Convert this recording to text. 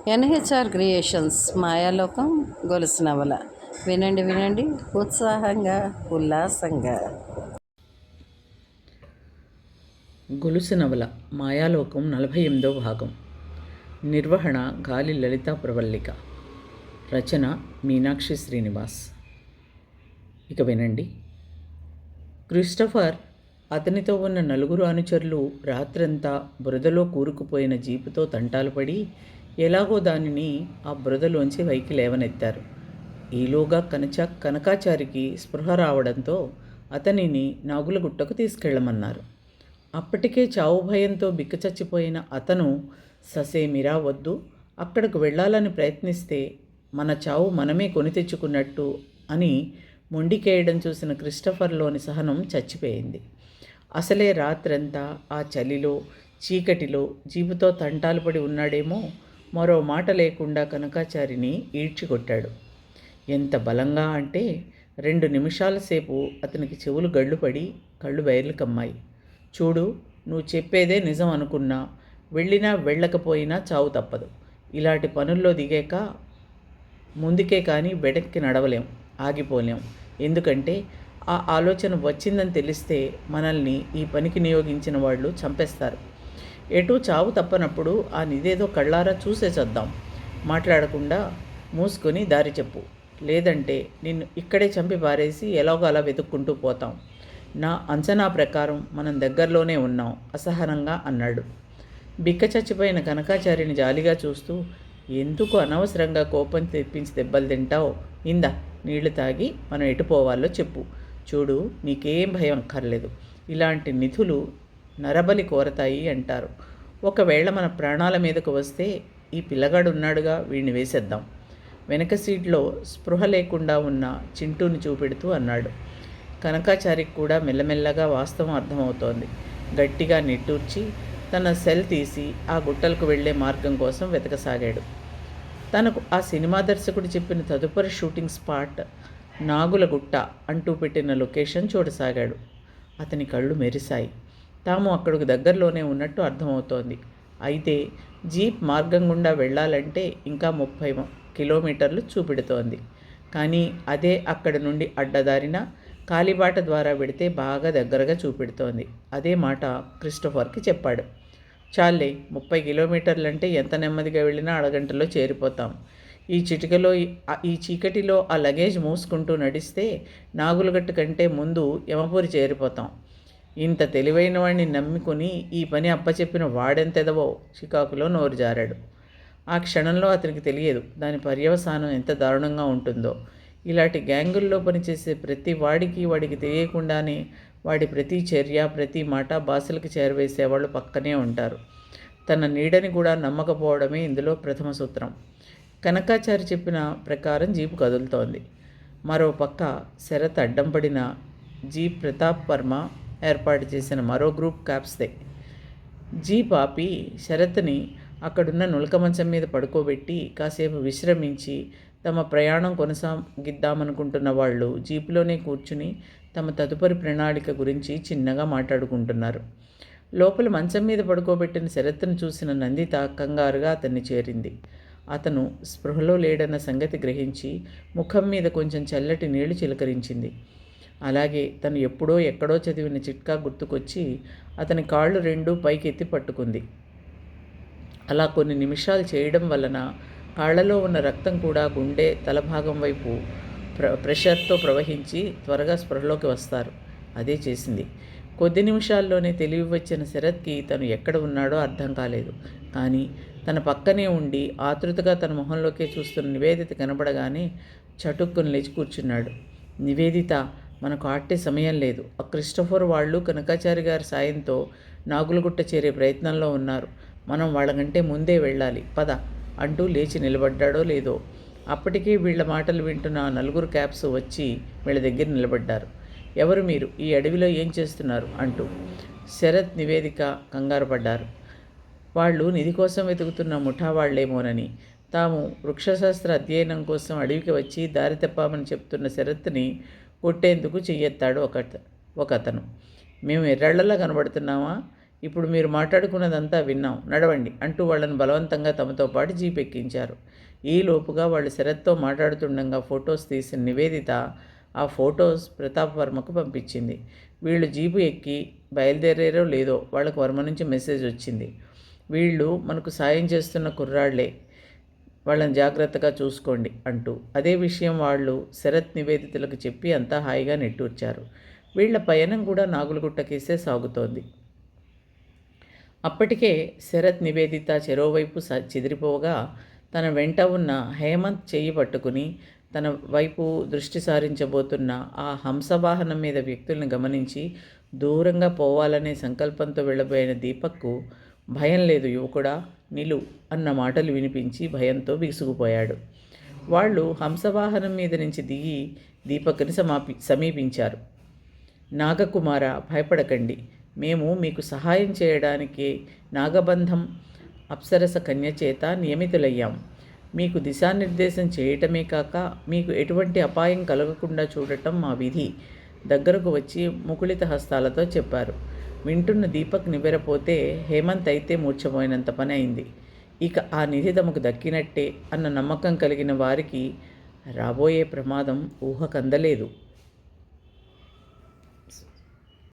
NHR creations Mayalokam గొలుసు నవల. వినండి వినండి ఉత్సాహంగా ఉల్లాసంగా. గొలుసు నవల మాయాలోకం 48వ భాగం. నిర్వహణ గాలి లలితా ప్రవల్లిక. రచన మీనాక్షి శ్రీనివాస్. ఇక వినండి. క్రిస్టఫర్ అతనితో ఉన్న నలుగురు అనుచరులు రాత్రంతా బురదలో కూరుకుపోయిన జీపుతో తంటాలు పడి ఎలాగో దానిని ఆ బురదలోంచి పైకి లేవనెత్తారు. ఈలోగా కనకాచారికి స్పృహ రావడంతో అతనిని నాగులగుట్టకు తీసుకెళ్లమన్నారు. అప్పటికే చావు భయంతో బిక్కచచ్చిపోయిన అతను ససేమిరా వద్దు, అక్కడకు వెళ్ళాలని ప్రయత్నిస్తే మన చావు మనమే కొని తెచ్చుకున్నట్టు అని మొండికేయడం చూసిన క్రిస్టఫర్లోని సహనం చచ్చిపోయింది. అసలే రాత్రంతా ఆ చలిలో చీకటిలో జీపుతో తంటాలు పడి ఉన్నాడేమో. మరో మాట లేకుండా కనకాచారిని ఈడ్చికొట్టాడు. ఎంత బలంగా అంటే 2 నిమిషాల సేపు అతనికి చెవులు గళ్ళు పడి కళ్ళు బయర్లు కమ్మాయి. చూడు, నువ్వు చెప్పేదే నిజం అనుకున్నా, వెళ్ళినా వెళ్ళకపోయినా చావు తప్పదు. ఇలాంటి పనుల్లో దిగాక ముందుకే కానీ వెనక్కి నడవలేం, ఆగిపోలేం. ఎందుకంటే ఆ ఆలోచన వచ్చిందని తెలిస్తే మనల్ని ఈ పనికి నియోగించిన వాళ్ళు చంపేస్తారు. ఎటూ చావు తప్పనప్పుడు ఆ నిదేదో కళ్ళారా చూసేసొద్దాం. మాట్లాడకుండా మూసుకొని దారి చెప్పు, లేదంటే నిన్ను ఇక్కడే చంపి పారేసి ఎలాగో అలా వెతుక్కుంటూ పోతాం. నా అంచనా ప్రకారం మనం దగ్గరలోనే ఉన్నాం అసహనంగా అన్నాడు. బిక్క చచ్చిపోయిన కనకాచారిని జాలిగా చూస్తూ, ఎందుకు అనవసరంగా కోపం తెప్పించి దెబ్బలు తింటావు? ఇందా నీళ్లు తాగి మనం ఎటుపోవాలో చెప్పు. చూడు, నీకేం భయం అక్కర్లేదు. ఇలాంటి నిధులు నరబలి కోరతాయి అంటారు. ఒకవేళ మన ప్రాణాల మీదకు వస్తే ఈ పిల్లగాడు ఉన్నాడుగా, వీడిని వేసేద్దాం. వెనక సీట్లో స్పృహ లేకుండా ఉన్న చింటూని చూపెడుతూ అన్నాడు. కనకాచారికి కూడా మెల్లమెల్లగా వాస్తవం అర్థమవుతోంది. గట్టిగా నిట్టూర్చి తన సెల్ తీసి ఆ గుట్టలకు వెళ్లే మార్గం కోసం వెతకసాగాడు. తనకు ఆ సినిమా దర్శకుడు చెప్పిన తదుపరి షూటింగ్ స్పాట్ నాగులగుట్ట అంటూ పెట్టిన లొకేషన్ చూడసాగాడు. అతని కళ్ళు మెరిశాయి. తాము అక్కడికి దగ్గరలోనే ఉన్నట్టు అర్థమవుతోంది. అయితే జీప్ మార్గం గుండా వెళ్ళాలంటే ఇంకా 30 కిలోమీటర్లు చూపెడుతోంది. కానీ అదే అక్కడి నుండి అడ్డదారిన కాలిబాట ద్వారా వెడితే బాగా దగ్గరగా చూపెడుతోంది. అదే మాట క్రిస్టోఫర్కి చెప్పాడు. చాలే, 30 కిలోమీటర్లంటే ఎంత నెమ్మదిగా వెళ్ళినా అరగంటలో చేరిపోతాం. ఈ చీకటిలో ఆ లగేజ్ మూసుకుంటూ నడిస్తే నాగులగట్టు కంటే ముందు యమపురి చేరిపోతాం. ఇంత తెలివైన వాడిని నమ్ముకుని ఈ పని అప్పచెప్పిన వాడెంతెదవో చికాకులో నోరు జారాడు. ఆ క్షణంలో అతనికి తెలియదు దాని పర్యవసానం ఎంత దారుణంగా ఉంటుందో. ఇలాంటి గ్యాంగుల్లో పనిచేసే ప్రతి వాడికి తెలియకుండానే వాడి ప్రతి చర్య ప్రతి మాట బాసులకు చేరవేసేవాళ్ళు పక్కనే ఉంటారు. తన నీడని కూడా నమ్మకపోవడమే ఇందులో ప్రథమ సూత్రం. కనకాచారి చెప్పిన ప్రకారం జీపు కదులుతోంది. మరో పక్క శరత్ అడ్డం పడిన జీప్ ప్రతాప్ వర్మ ఏర్పాటు చేసిన మరో గ్రూప్ క్యాబ్స్దే. జీప్ ఆపి శరత్ని అక్కడున్న నులక మంచం మీద పడుకోబెట్టి కాసేపు విశ్రమించి తమ ప్రయాణం కొనసాగిద్దామనుకుంటున్న వాళ్ళు జీపులోనే కూర్చుని తమ తదుపరి ప్రణాళిక గురించి చిన్నగా మాట్లాడుకుంటున్నారు. లోపల మంచం మీద పడుకోబెట్టిన శరత్ను చూసిన నందిత కంగారుగా అతన్ని చేరింది. అతను స్పృహలో లేడన్న సంగతి గ్రహించి ముఖం మీద కొంచెం చల్లటి నీళ్లు చిలకరించింది. అలాగే తను ఎప్పుడో ఎక్కడో చదివిన చిట్కా గుర్తుకొచ్చి అతని కాళ్ళు 2 పైకెత్తి పట్టుకుంది. అలా కొన్ని నిమిషాలు చేయడం వలన కాళ్లలో ఉన్న రక్తం కూడా గుండె తలభాగం వైపు ప్రెషర్తో ప్రవహించి త్వరగా స్పృహలోకి వస్తారు. అదే చేసింది. కొద్ది నిమిషాల్లోనే తెలివి వచ్చిన శరత్కి తను ఎక్కడ ఉన్నాడో అర్థం కాలేదు. కానీ తన పక్కనే ఉండి ఆతృతగా తన మొహంలోకే చూస్తున్న నివేదిత కనబడగానే చటుక్కుని లేచి కూర్చున్నాడు. నివేదిత, మనకు ఆట్టే సమయం లేదు. ఆ క్రిస్టోఫర్ వాళ్ళు కనకాచారి గారి సాయంతో నాగులగుట్ట చేరే ప్రయత్నంలో ఉన్నారు. మనం వాళ్ళకంటే ముందే వెళ్ళాలి, పద అంటూ లేచి నిలబడ్డాడో లేదో అప్పటికే వీళ్ల మాటలు వింటున్న 4 క్యాబ్స్ వచ్చి వీళ్ళ దగ్గర నిలబడ్డారు. ఎవరు మీరు? ఈ అడవిలో ఏం చేస్తున్నారు అంటూ శరత్ నివేదిక కంగారు పడ్డారు. వాళ్ళు నిధి కోసం వెతుకుతున్న ముఠా వాళ్లేమోనని. తాము వృక్షశాస్త్ర అధ్యయనం కోసం అడవికి వచ్చి దారి తప్పామని చెప్తున్న శరత్ని కొట్టేందుకు చెయ్యెత్తాడు ఒకతను. మేము ఎర్రళ్లలా కనబడుతున్నామా? ఇప్పుడు మీరు మాట్లాడుకున్నదంతా విన్నాం, నడవండి అంటూ వాళ్ళని బలవంతంగా తమతో పాటు జీప్ ఎక్కించారు. ఈ లోపుగా వాళ్ళు శరత్తో మాట్లాడుతుండగా ఫొటోస్ తీసిన నివేదిత ఆ ఫొటోస్ ప్రతాప్ వర్మకు పంపించింది. వీళ్ళు జీపు ఎక్కి బయలుదేరారో లేదో వాళ్ళకు వర్మ నుంచి మెసేజ్ వచ్చింది. వీళ్ళు మనకు సాయం చేస్తున్న కుర్రాళ్లే, వాళ్ళని జాగ్రత్తగా చూసుకోండి అంటూ. అదే విషయం వాళ్ళు శరత్ నివేదితలకు చెప్పి అంతా హాయిగా నెట్టూర్చారు. వీళ్ల పయనం కూడా నాగులగుట్టకేసే సాగుతోంది. అప్పటికే శరత్ నివేదిత చెరోవైపు చెదిరిపోగా తన వెంట ఉన్న హేమంత్ చెయ్యి పట్టుకుని తన వైపు దృష్టి సారించబోతున్న ఆ హంసవాహనం మీద వ్యక్తుల్ని గమనించి దూరంగా పోవాలనే సంకల్పంతో వెళ్ళబోయిన దీపక్కు భయం లేదు యువకుడా, నిలు అన్న మాటలు వినిపించి భయంతో బిగుసుకుపోయాడు. వాళ్ళు హంసవాహనం మీద నుంచి దిగి దీపక్ని సమీపించారు. నాగకుమార, భయపడకండి, మేము మీకు సహాయం చేయడానికి నాగబంధం అప్సరస కన్య చేత నియమితులయ్యాం. మీకు దిశానిర్దేశం చేయటమే కాక మీకు ఎటువంటి అపాయం కలగకుండా చూడటం మా విధి దగ్గరకు వచ్చి ముకుళిత హస్తాలతో చెప్పారు. వింటున్న దీపక్ నివ్వెరపోతే హేమంత్ అయితే మూర్ఛపోయినంత పని అయింది. ఇక ఆ నిధి తమకు దక్కినట్టే అన్న నమ్మకం కలిగిన వారికి రాబోయే ప్రమాదం ఊహకందలేదు.